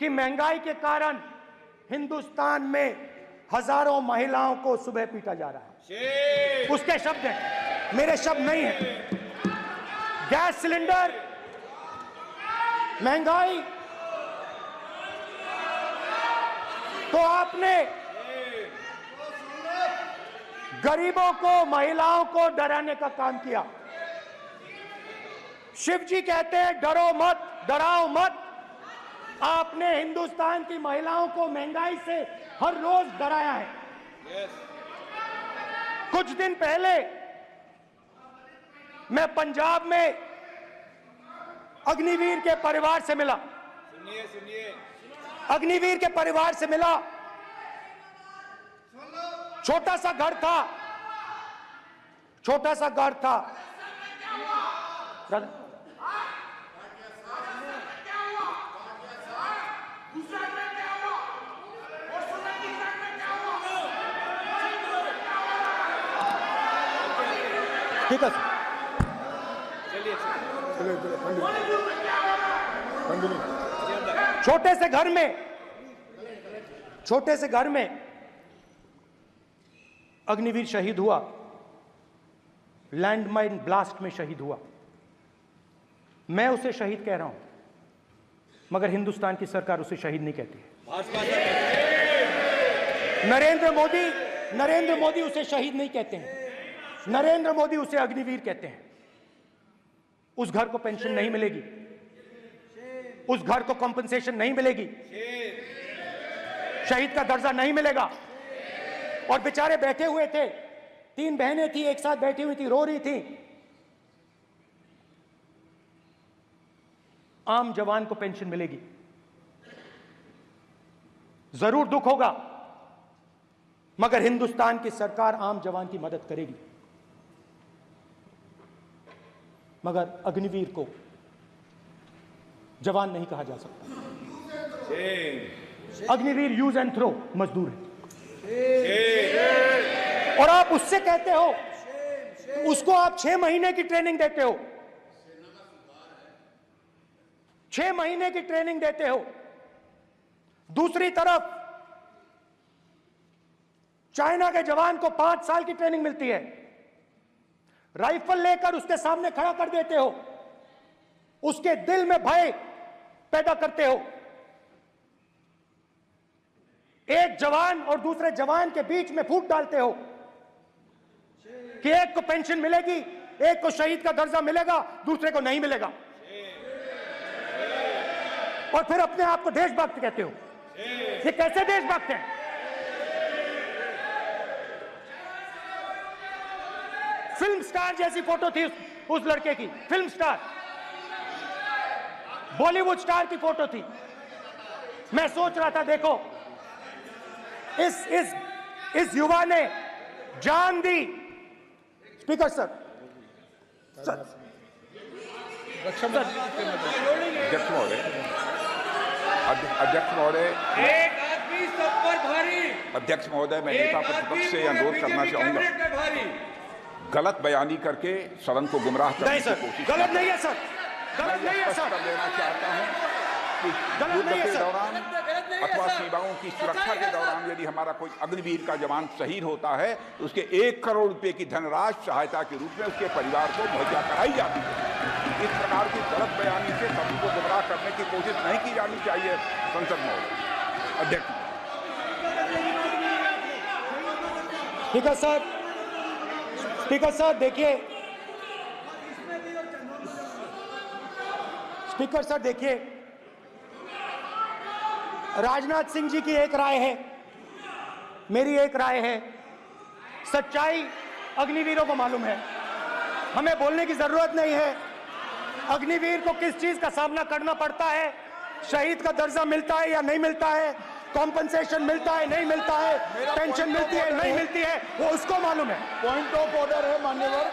कि महंगाई के कारण हिंदुस्तान में हजारों महिलाओं को सुबह पीटा जा रहा है। उसके शब्द हैं, मेरे शब्द नहीं हैं। गैस सिलेंडर, महंगाई, तो आपने गरीबों को, महिलाओं को डराने का काम किया। शिव जी कहते हैं डरो मत, डराओ मत। आपने हिंदुस्तान की महिलाओं को महंगाई से हर रोज डराया है। कुछ दिन पहले मैं पंजाब में अग्निवीर के परिवार से मिला। सुनिए, अग्निवीर के परिवार से मिला। छोटा सा घर था, छोटा सा घर था। ठीक है, छोटे से घर में अग्निवीर शहीद हुआ, लैंडमाइन ब्लास्ट में शहीद हुआ। मैं उसे शहीद कह रहा हूं, मगर हिंदुस्तान की सरकार उसे शहीद नहीं कहती है। नरेंद्र मोदी उसे शहीद नहीं कहते हैं। नरेंद्र मोदी उसे अग्निवीर कहते हैं। उस घर को पेंशन नहीं मिलेगी, उस घर को कॉम्पनसेशन नहीं मिलेगी, शहीद का दर्जा नहीं मिलेगा। और बेचारे बैठे हुए थे, 3 बहनें थी, एक साथ बैठी हुई थी, रो रही थी। आम जवान को पेंशन मिलेगी, जरूर दुख होगा, मगर हिंदुस्तान की सरकार आम जवान की मदद करेगी। मगर अग्निवीर को जवान नहीं कहा जा सकता। अग्निवीर यूज एंड थ्रो मजदूर है। और आप उससे कहते हो, उसको आप 6 महीने की ट्रेनिंग देते हो, 6 महीने की ट्रेनिंग देते हो। दूसरी तरफ चाइना के जवान को 5 साल की ट्रेनिंग मिलती है। राइफल लेकर उसके सामने खड़ा कर देते हो, उसके दिल में भय पैदा करते हो। एक जवान और दूसरे जवान के बीच में फूट डालते हो कि एक को पेंशन मिलेगी, एक को शहीद का दर्जा मिलेगा, दूसरे को नहीं मिलेगा। और फिर अपने आप को देशभक्त कहते हो। ये कैसे देशभक्त हैं? फिल्म स्टार जैसी फोटो थी उस लड़के की, फिल्म स्टार, बॉलीवुड स्टार की फोटो थी। मैं सोच रहा था, देखो इस युवा ने जान दी। स्पीकर सर, अध्यक्ष महोदय, अध्यक्ष महोदय, मैं नेता प्रतिपक्ष से अनुरोध करना चाहूंगा, गलत बयानी करके सदन को गुमराह करने की कोशिश। गलत नहीं है सर, गलत नहीं है सर। देना चाहता हूं कि युद्ध के दौरान अथवा सीमाओं की सुरक्षा के दौरान यदि हमारा कोई अग्निवीर का जवान शहीद होता है तो उसके 1 करोड़ रुपए की धनराशि सहायता के रूप में उसके परिवार को मुहैया कराई जाती है। इस प्रकार की गलत बयानी से सभी को गुमराह करने की कोशिश नहीं की जानी चाहिए। संसद महोदय, अध्यक्ष। ठीक है सर, स्पीकर सर देखिए, स्पीकर सर देखिए, राजनाथ सिंह जी की एक राय है, मेरी एक राय है। सच्चाई अग्निवीरों को मालूम है, हमें बोलने की जरूरत नहीं है। अग्निवीर को किस चीज का सामना करना पड़ता है, शहीद का दर्जा मिलता है या नहीं मिलता है, कॉम्पनसेशन मिलता है नहीं मिलता है, पेंशन मिलती है नहीं मिलती है, वो उसको मालूम है। पॉइंट ऑफ ऑर्डर है मान्यवर।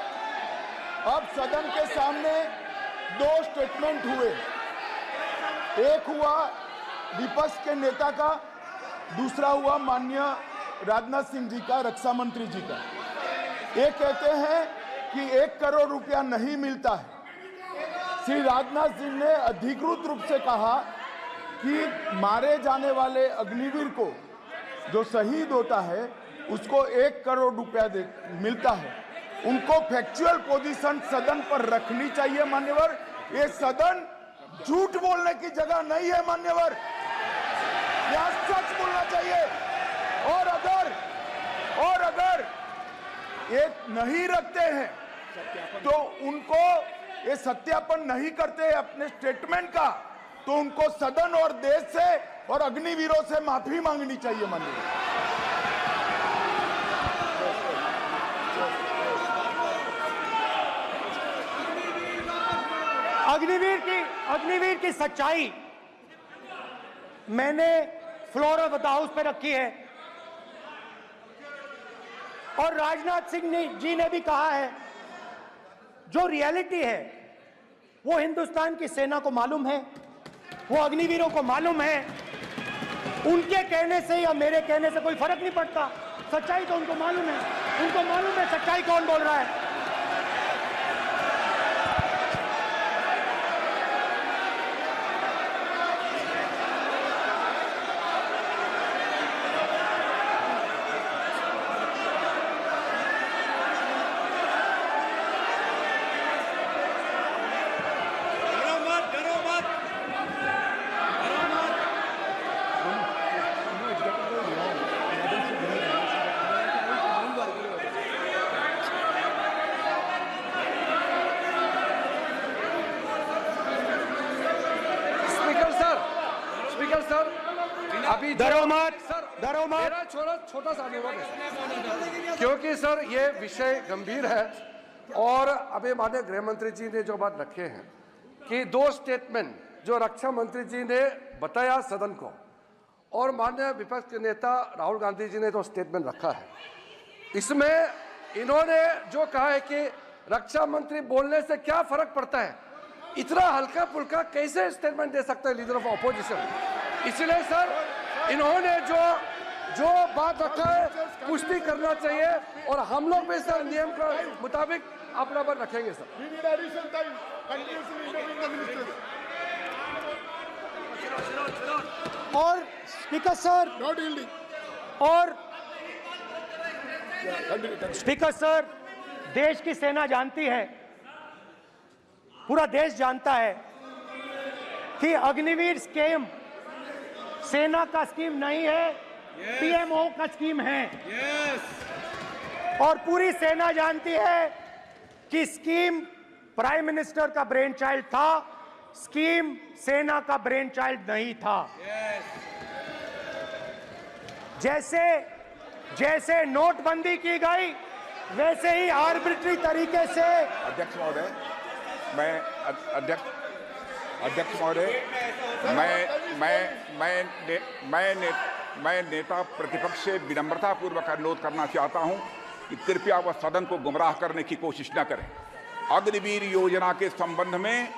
अब सदन के सामने 2 स्टेटमेंट हुए, एक हुआ विपक्ष के नेता का, दूसरा हुआ माननीय राजनाथ सिंह जी का, रक्षा मंत्री जी का। ये कहते हैं कि 1 करोड़ रुपया नहीं मिलता है। श्री राजनाथ सिंह ने अधिकृत रूप से कहा कि मारे जाने वाले अग्निवीर को जो शहीद होता है उसको 1 करोड़ रुपया मिलता है। उनको फैक्चुअल पोजीशन सदन पर रखनी चाहिए मान्यवर। ये सदन झूठ बोलने की जगह नहीं है मान्यवर, यह सच बोलना चाहिए। और अगर ये नहीं रखते हैं तो उनको ये सत्यापन नहीं करते अपने स्टेटमेंट का, तो उनको सदन और देश से और अग्निवीरों से माफी मांगनी चाहिए माननीय। अग्निवीर की सच्चाई मैंने फ्लोर ऑफ द हाउस पे रखी है और राजनाथ सिंह जी ने भी कहा है। जो रियलिटी है वो हिंदुस्तान की सेना को मालूम है, वो अग्निवीरों को मालूम है। उनके कहने से या मेरे कहने से कोई फर्क नहीं पड़ता, सच्चाई तो उनको मालूम है। उनको मालूम है सच्चाई कौन बोल रहा है। अभी डरो मत, मेरा छोटा सा अनुरोध है, क्योंकि सर ये विषय गंभीर है और अभी माननीय गृह मंत्री जी ने जो बात रखे हैं कि 2 स्टेटमेंट जो रक्षा मंत्री जी ने बताया सदन को और माननीय विपक्ष के नेता राहुल गांधी जी ने जो स्टेटमेंट रखा है, इसमें इन्होंने जो कहा है कि रक्षा मंत्री बोलने से क्या फर्क पड़ता है, इतना हल्का फुल्का कैसे स्टेटमेंट दे सकते हैं लीडर ऑफ ऑपोजिशन। इसलिए सर इन्होंने जो बात रखा है पुष्टि करना चाहिए और हम लोग भी सर नियम के मुताबिक अपना पर रखेंगे सर। और स्पीकर सर और स्पीकर सर, देश की सेना जानती है, पूरा देश जानता है कि अग्निवीर स्कीम सेना का स्कीम नहीं है, पीएमओ का स्कीम है। और पूरी सेना जानती है कि स्कीम प्राइम मिनिस्टर का ब्रेन चाइल्ड था, स्कीम सेना का ब्रेन चाइल्ड नहीं था। जैसे नोटबंदी की गई वैसे ही आर्बिट्री तरीके से। अध्यक्ष महोदय, मैं नेता प्रतिपक्ष से विनम्रता पूर्वक अनुरोध करना चाहता हूं कि कृपया वह सदन को गुमराह करने की कोशिश न करें। अग्निवीर योजना के संबंध में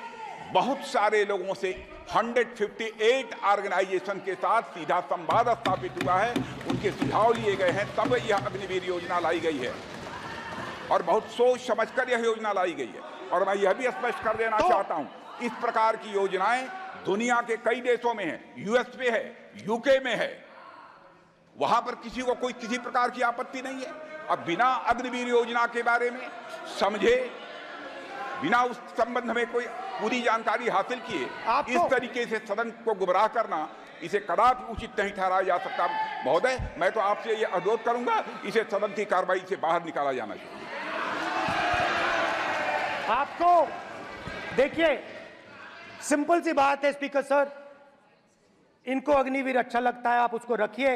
बहुत सारे लोगों से 158 ऑर्गेनाइजेशन के साथ सीधा संवाद स्थापित हुआ है, उनके सुझाव लिए गए हैं, तब यह अग्निवीर योजना लाई गई है और बहुत सोच समझकर यह योजना लाई गई है। और मैं यह भी स्पष्ट कर देना चाहता हूं, इस प्रकार की योजनाएं दुनिया के कई देशों में है, यूएस में है, यूके में है, वहां पर किसी को कोई किसी प्रकार की आपत्ति नहीं है। अब बिना अग्निवीर योजना के बारे में समझे, बिना उस संबंध में कोई पूरी जानकारी हासिल किए इस तरीके से सदन को गुमराह करना, इसे कदापि उचित नहीं ठहराया जा सकता। महोदय, मैं तो आपसे ये अनुरोध करूंगा, इसे सदन की कार्रवाई से बाहर निकाला जाना चाहिए। आपको देखिए, सिंपल सी बात है स्पीकर सर, इनको अग्निवीर अच्छा लगता है, आप उसको रखिए,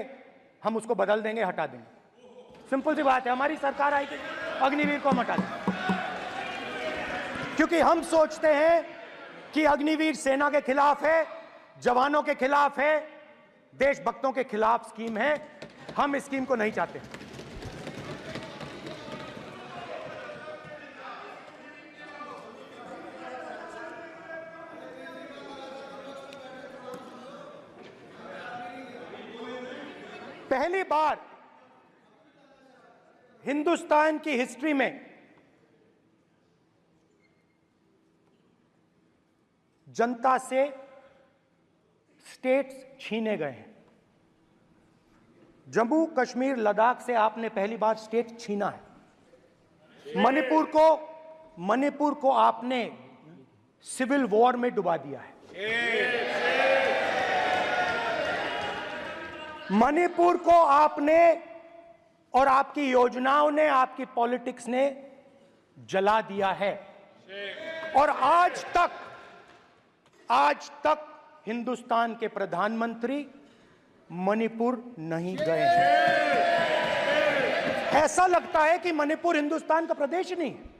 हम उसको बदल देंगे, हटा देंगे। सिंपल सी बात है, हमारी सरकार आएगी, अग्निवीर को हम हटा देंगे, क्योंकि हम सोचते हैं कि अग्निवीर सेना के खिलाफ है, जवानों के खिलाफ है, देशभक्तों के खिलाफ स्कीम है। हम इस स्कीम को नहीं चाहते। पहली बार हिंदुस्तान की हिस्ट्री में जनता से स्टेट्स छीने गए हैं। जम्मू कश्मीर लद्दाख से आपने पहली बार स्टेट छीना है। मणिपुर को आपने सिविल वॉर में डुबा दिया है। मणिपुर को आपने और आपकी योजनाओं ने, आपकी पॉलिटिक्स ने जला दिया है। और आज तक हिंदुस्तान के प्रधानमंत्री मणिपुर नहीं गए हैं। ऐसा लगता है कि मणिपुर हिंदुस्तान का प्रदेश नहीं है।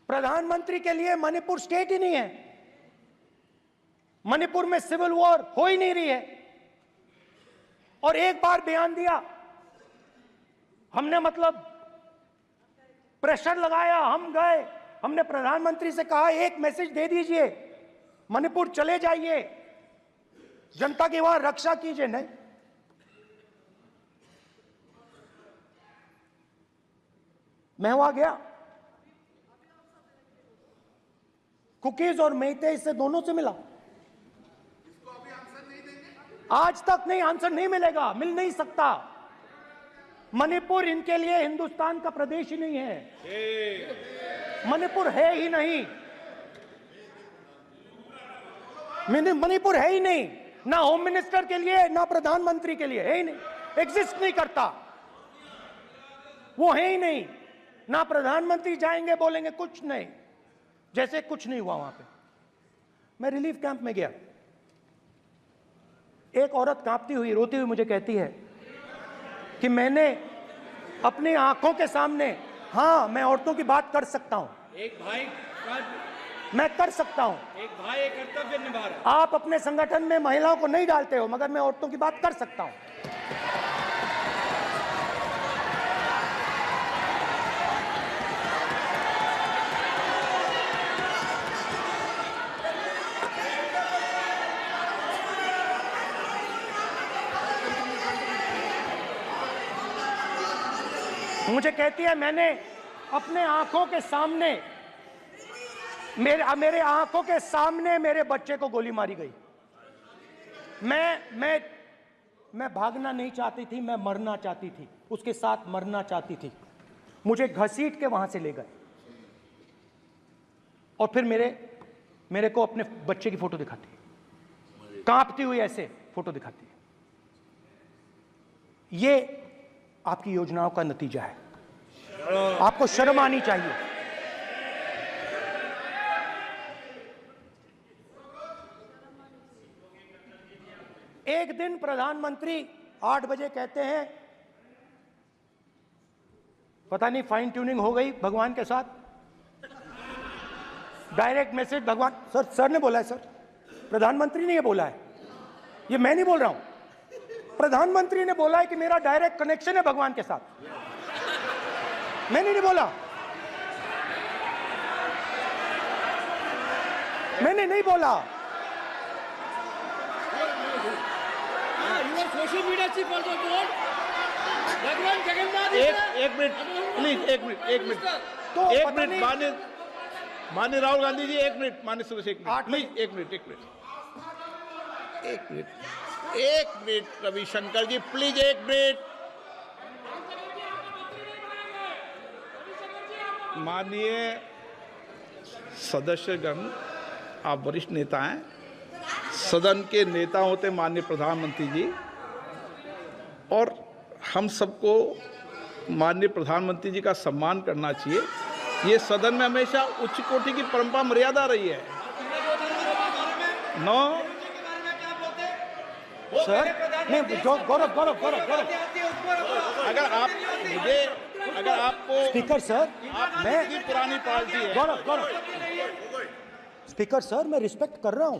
प्रधानमंत्री के लिए मणिपुर स्टेट ही नहीं है। मणिपुर में सिविल वॉर हो ही नहीं रही है। और एक बार बयान दिया हमने, मतलब प्रेशर लगाया, हम गए, हमने प्रधानमंत्री से कहा एक मैसेज दे दीजिए, मणिपुर चले जाइए, जनता की वहां रक्षा कीजिए। नहीं, मैं वहां गया, कुकीज और मेइते से दोनों से मिला। आज तक नहीं, आंसर नहीं मिलेगा, मिल नहीं सकता। मणिपुर इनके लिए हिंदुस्तान का प्रदेश ही नहीं है। मणिपुर है ही नहीं, मणिपुर है ही नहीं, ना होम मिनिस्टर के लिए ना प्रधानमंत्री के लिए, है ही नहीं, एग्जिस्ट नहीं करता, वो है ही नहीं। ना प्रधानमंत्री जाएंगे बोलेंगे कुछ नहीं, जैसे कुछ नहीं हुआ वहां पे। मैं रिलीफ कैंप में गया, एक औरत कांपती हुई, रोती हुई मुझे कहती है कि मैंने अपनी आंखों के सामने, हाँ मैं औरतों की बात कर सकता हूं, एक भाई मैं कर सकता हूं, एक भाई एक कर्तव्य निभा रहा है। आप अपने संगठन में महिलाओं को नहीं डालते हो, मगर मैं औरतों की बात कर सकता हूं। मुझे कहती है मैंने अपने आंखों के सामने, मेरे आंखों के सामने मेरे बच्चे को गोली मारी गई। मैं भागना नहीं चाहती थी, मैं मरना चाहती थी, उसके साथ मरना चाहती थी। मुझे घसीट के वहां से ले गए और फिर मेरे को अपने बच्चे की फोटो दिखाती है, कांपती हुई ऐसे फोटो दिखाती है। ये आपकी योजनाओं का नतीजा है। आपको शर्म आनी चाहिए। एक दिन प्रधानमंत्री 8 बजे कहते हैं, पता नहीं फाइन ट्यूनिंग हो गई भगवान के साथ, डायरेक्ट मैसेज भगवान, सर ने बोला है, सर प्रधानमंत्री ने ये बोला है, ये मैं नहीं बोल रहा हूं, प्रधानमंत्री ने बोला है कि मेरा डायरेक्ट कनेक्शन है भगवान के साथ, मैंने नहीं बोला, मैंने नहीं बोला। Social media chief also told भगवान जगन्नाथ। एक मिनट प्लीज, एक मिनट तो एक मिनट माननीय राहुल गांधी जी, एक मिनट, माननीय सुरेश, एक मिनट प्लीज, एक मिनट रविशंकर जी प्लीज, एक मिनट। माननीय सदस्यगण, आप वरिष्ठ नेता हैं, सदन के नेता होते माननीय प्रधानमंत्री जी, और हम सबको माननीय प्रधानमंत्री जी का सम्मान करना चाहिए। ये सदन में हमेशा उच्च कोटि की परंपरा मर्यादा रही है। नो सर नहीं, गौरव अगर आपको स्पीकर सर, मैं पुरानी पार्टी है। गौरव स्पीकर सर, मैं रिस्पेक्ट कर रहा हूं।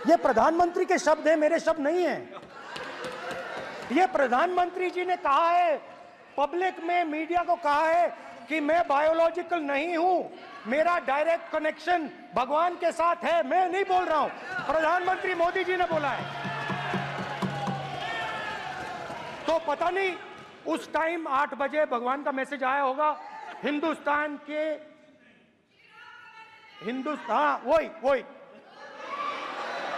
ये प्रधानमंत्री के शब्द हैं, मेरे शब्द नहीं हैं। ये प्रधानमंत्री जी ने कहा है, पब्लिक में, मीडिया को कहा है कि मैं बायोलॉजिकल नहीं हूं, मेरा डायरेक्ट कनेक्शन भगवान के साथ है। मैं नहीं बोल रहा हूं, प्रधानमंत्री मोदी जी ने बोला है। तो पता नहीं उस टाइम 8 बजे भगवान का मैसेज आया होगा, हिंदुस्तान वही